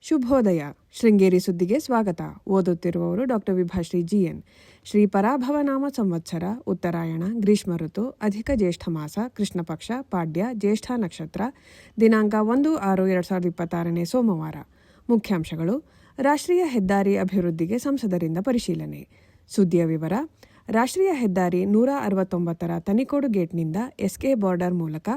ಶುಭೋದಯ. ಶೃಂಗೇರಿ ಸುದ್ದಿಗೆ ಸ್ವಾಗತ. ಓದುತ್ತಿರುವವರು ಡಾಕ್ಟರ್ ವಿಭಾಶ್ರೀ GN. ಶ್ರೀ ಪರಾಭವನಾಮ ಸಂವತ್ಸರ, ಉತ್ತರಾಯಣ, ಗ್ರೀಷ್ಮ ಋತು, ಅಧಿಕ ಜ್ಯೇಷ್ಠ ಮಾಸ, ಕೃಷ್ಣ ಪಕ್ಷ, ಪಾಡ್ಯ, ಜ್ಯೇಷ್ಠ ನಕ್ಷತ್ರ, ದಿನಾಂಕ 1/6/2026 ಸೋಮವಾರ. ಮುಖ್ಯಾಂಶಗಳು: ರಾಷ್ಟ್ರೀಯ ಹೆದ್ದಾರಿ ಅಭಿವೃದ್ಧಿಗೆ ಸಂಸದರಿಂದ ಪರಿಶೀಲನೆ. ಸುದ್ದಿಯ ವಿವರ: ರಾಷ್ಟ್ರೀಯ ಹೆದ್ದಾರಿ 169ರ ತನಿಕೋಡು ಗೇಟ್ನಿಂದ SK ಬಾರ್ಡರ್ ಮೂಲಕ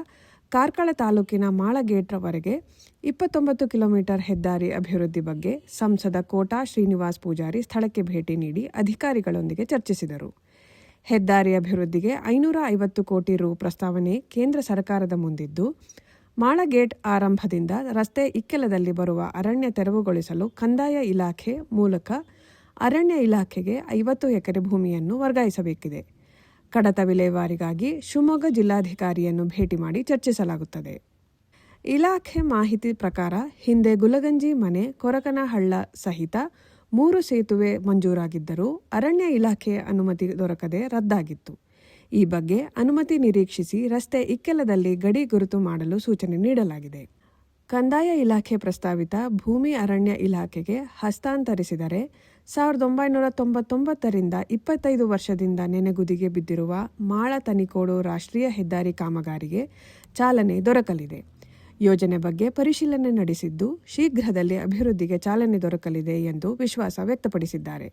ಕಾರ್ಕಳ ತಾಲೂಕಿನ ಮಾಳಗೇಟ್ವರೆಗೆ 29 ಕಿಲೋಮೀಟರ್ ಹೆದ್ದಾರಿ ಅಭಿವೃದ್ಧಿ ಬಗ್ಗೆ ಸಂಸದ ಕೋಟಾ ಶ್ರೀನಿವಾಸ್ ಪೂಜಾರಿ ಸ್ಥಳಕ್ಕೆ ಭೇಟಿ ನೀಡಿ ಅಧಿಕಾರಿಗಳೊಂದಿಗೆ ಚರ್ಚಿಸಿದರು. ಹೆದ್ದಾರಿ ಅಭಿವೃದ್ಧಿಗೆ 550 ಕೋಟಿ ರು ಪ್ರಸ್ತಾವನೆ ಕೇಂದ್ರ ಸರ್ಕಾರದ ಮುಂದಿದ್ದು, ಮಾಳಗೇಟ್ ಆರಂಭದಿಂದ ರಸ್ತೆ ಇಕ್ಕೆಲದಲ್ಲಿ ಬರುವ ಅರಣ್ಯ ತೆರವುಗೊಳಿಸಲು ಕಂದಾಯ ಇಲಾಖೆ ಮೂಲಕ ಅರಣ್ಯ ಇಲಾಖೆಗೆ 50 ಎಕರೆ ಭೂಮಿಯನ್ನು ವರ್ಗಾಯಿಸಬೇಕಿದೆ. ಕಡತ ವಿಲೇವಾರಿಗಾಗಿ ಶಿವಮೊಗ್ಗ ಜಿಲ್ಲಾಧಿಕಾರಿಯನ್ನು ಭೇಟಿ ಮಾಡಿ ಚರ್ಚಿಸಲಾಗುತ್ತದೆ. ಇಲಾಖೆ ಮಾಹಿತಿ ಪ್ರಕಾರ ಹಿಂದೆ ಗುಲಗಂಜಿ ಮನೆ, ಕೊರಕನಹಳ್ಳ ಸಹಿತ 3 ಸೇತುವೆ ಮಂಜೂರಾಗಿದ್ದರೂ ಅರಣ್ಯ ಇಲಾಖೆಯ ಅನುಮತಿ ದೊರಕದೆ ರದ್ದಾಗಿತ್ತು. ಈ ಬಗ್ಗೆ ಅನುಮತಿ ನಿರೀಕ್ಷಿಸಿ ರಸ್ತೆ ಇಕ್ಕೆಲದಲ್ಲಿ ಗಡಿ ಗುರುತು ಮಾಡಲು ಸೂಚನೆ ನೀಡಲಾಗಿದೆ. ಕಂದಾಯ ಇಲಾಖೆ ಪ್ರಸ್ತಾವಿತ ಭೂಮಿ ಅರಣ್ಯ ಇಲಾಖೆಗೆ ಹಸ್ತಾಂತರಿಸಿದರೆ 1999ರಿಂದ 25 ವರ್ಷದಿಂದ ನೆನೆಗುದಿಗೆ ಬಿದ್ದಿರುವ ಮಾಳ ತನಿಕೋಡು ರಾಷ್ಟ್ರೀಯ ಹೆದ್ದಾರಿ ಕಾಮಗಾರಿಗೆ ಚಾಲನೆ ದೊರಕಲಿದೆ. ಯೋಜನೆ ಬಗ್ಗೆ ಪರಿಶೀಲನೆ ನಡೆಸಿದ್ದು, ಶೀಘ್ರದಲ್ಲೇ ಅಭಿವೃದ್ಧಿಗೆ ಚಾಲನೆ ದೊರಕಲಿದೆ ಎಂದು ವಿಶ್ವಾಸ ವ್ಯಕ್ತಪಡಿಸಿದ್ದಾರೆ.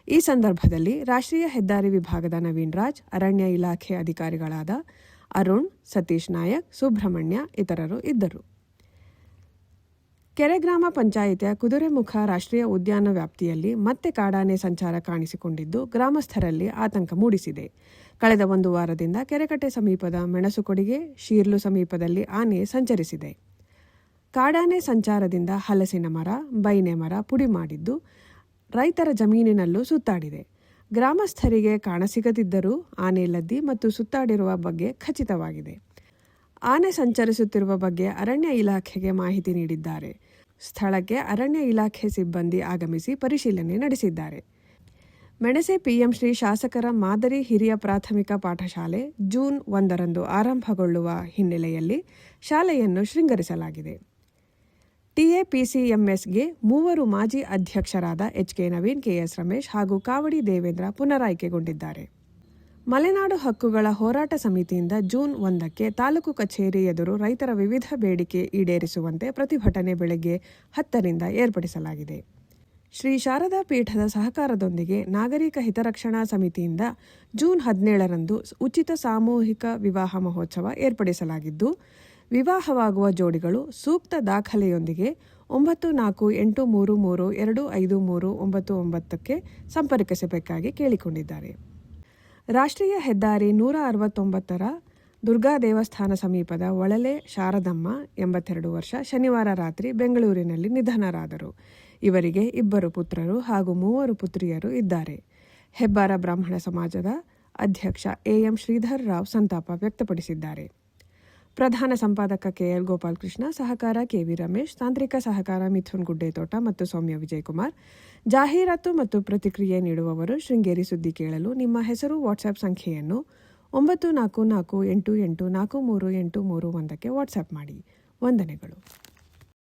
ಈ ಸಂದರ್ಭದಲ್ಲಿ ರಾಷ್ಟ್ರೀಯ ಹೆದ್ದಾರಿ ವಿಭಾಗದ ನವೀನ್ ರಾಜ್, ಅರಣ್ಯ ಇಲಾಖೆ ಅಧಿಕಾರಿಗಳಾದ ಅರುಣ್, ಸತೀಶ್ ನಾಯಕ್, ಸುಬ್ರಹ್ಮಣ್ಯ ಇತರರು ಇದ್ದರು. ಕೆರೆ ಗ್ರಾಮ ಪಂಚಾಯಿತಿಯ ಕುದುರೆಮುಖ ರಾಷ್ಟ್ರೀಯ ಉದ್ಯಾನ ವ್ಯಾಪ್ತಿಯಲ್ಲಿ ಮತ್ತೆ ಕಾಡಾನೆ ಸಂಚಾರ ಕಾಣಿಸಿಕೊಂಡಿದ್ದು, ಗ್ರಾಮಸ್ಥರಲ್ಲಿ ಆತಂಕ ಮೂಡಿಸಿದೆ. ಕಳೆದ 1 ವಾರದಿಂದ ಕೆರೆಕಟ್ಟೆ ಸಮೀಪದ ಮೆಣಸುಕೊಡಿಗೆ, ಶೀರ್ಲು ಸಮೀಪದಲ್ಲಿ ಆನೆ ಸಂಚರಿಸಿದೆ. ಕಾಡಾನೆ ಸಂಚಾರದಿಂದ ಹಲಸಿನ ಮರ, ಬೈನೆ ಮರ ಪುಡಿ ಮಾಡಿದ್ದು, ರೈತರ ಜಮೀನಿನಲ್ಲೂ ಸುತ್ತಾಡಿದೆ. ಗ್ರಾಮಸ್ಥರಿಗೆ ಕಾಣಸಿಗದಿದ್ದರೂ ಆನೆ ಲದ್ದಿ ಮತ್ತು ಸುತ್ತಾಡಿರುವ ಬಗ್ಗೆ ಖಚಿತವಾಗಿದೆ. ಆನೆ ಸಂಚರಿಸುತ್ತಿರುವ ಬಗ್ಗೆ ಅರಣ್ಯ ಇಲಾಖೆಗೆ ಮಾಹಿತಿ ನೀಡಿದ್ದಾರೆ. ಸ್ಥಳಕ್ಕೆ ಅರಣ್ಯ ಇಲಾಖೆ ಸಿಬ್ಬಂದಿ ಆಗಮಿಸಿ ಪರಿಶೀಲನೆ ನಡೆಸಿದ್ದಾರೆ. ಮೆಣಸೆ PM ಶ್ರೀ ಶಾಸಕರ ಮಾದರಿ ಹಿರಿಯ ಪ್ರಾಥಮಿಕ ಪಾಠಶಾಲೆ ಜೂನ್ 1ರಂದು ಆರಂಭಗೊಳ್ಳುವ ಹಿನ್ನೆಲೆಯಲ್ಲಿ ಶಾಲೆಯನ್ನು ಶೃಂಗರಿಸಲಾಗಿದೆ. TAPCMSಗೆ 3 ಮಾಜಿ ಅಧ್ಯಕ್ಷರಾದ HK ನವೀನ್, KS ರಮೇಶ್ ಹಾಗೂ ಕಾವಡಿ ದೇವೇಂದ್ರ ಪುನರಾಯ್ಕೆಗೊಂಡಿದ್ದಾರೆ. ಮಲೆನಾಡು ಹಕ್ಕುಗಳ ಹೋರಾಟ ಸಮಿತಿಯಿಂದ ಜೂನ್ 1ಕ್ಕೆ ತಾಲೂಕು ಕಚೇರಿ ಎದುರು ರೈತರ ವಿವಿಧ ಬೇಡಿಕೆ ಈಡೇರಿಸುವಂತೆ ಪ್ರತಿಭಟನೆ ಬೆಳಗ್ಗೆ 10ರಿಂದ ಏರ್ಪಡಿಸಲಾಗಿದೆ. ಶ್ರೀ ಶಾರದಾ ಪೀಠದ ಸಹಕಾರದೊಂದಿಗೆ ನಾಗರಿಕ ಹಿತರಕ್ಷಣಾ ಸಮಿತಿಯಿಂದ ಜೂನ್ 17ರಂದು ಉಚಿತ ಸಾಮೂಹಿಕ ವಿವಾಹ ಮಹೋತ್ಸವ ಏರ್ಪಡಿಸಲಾಗಿದ್ದು, ವಿವಾಹವಾಗುವ ಜೋಡಿಗಳು ಸೂಕ್ತ ದಾಖಲೆಯೊಂದಿಗೆ 9483325399ಕ್ಕೆ ಸಂಪರ್ಕಿಸಬೇಕಾಗಿ ಕೇಳಿಕೊಂಡಿದ್ದಾರೆ. ರಾಷ್ಟ್ರೀಯ ಹೆದ್ದಾರಿ 169ರ ದುರ್ಗಾ ದೇವಸ್ಥಾನ ಸಮೀಪದ ಒಳಲೆ ಶಾರದಮ್ಮ 82 ವರ್ಷ ಶನಿವಾರ ರಾತ್ರಿ ಬೆಂಗಳೂರಿನಲ್ಲಿ ನಿಧನರಾದರು. ಇವರಿಗೆ 2 ಪುತ್ರರು ಹಾಗೂ 3 ಪುತ್ರಿಯರು ಇದ್ದಾರೆ. ಹೆಬ್ಬಾರ ಬ್ರಾಹ್ಮಣ ಸಮಾಜದ ಅಧ್ಯಕ್ಷ AM ಶ್ರೀಧರ್ ರಾವ್ ಸಂತಾಪ ವ್ಯಕ್ತಪಡಿಸಿದ್ದಾರೆ. ಪ್ರಧಾನ ಸಂಪಾದಕ KL ಗೋಪಾಲಕೃಷ್ಣ, ಸಹಕಾರ KV ರಮೇಶ್, ತಾಂತ್ರಿಕ ಸಹಕಾರ ಮಿಥುನ್ ಗುಡ್ಡೇತೋಟ ಮತ್ತು ಸೌಮ್ಯ ವಿಜಯಕುಮಾರ್. ಜಾಹೀರಾತು ಮತ್ತು ಪ್ರತಿಕ್ರಿಯೆ ನೀಡುವವರು ಶೃಂಗೇರಿ ಸುದ್ದಿ ಕೇಳಲು ನಿಮ್ಮ ಹೆಸರು, ವಾಟ್ಸ್ಆಪ್ ಸಂಖ್ಯೆಯನ್ನು 9448843831ಕ್ಕೆ ವಾಟ್ಸ್ಆಪ್ ಮಾಡಿ. ವಂದನೆಗಳು.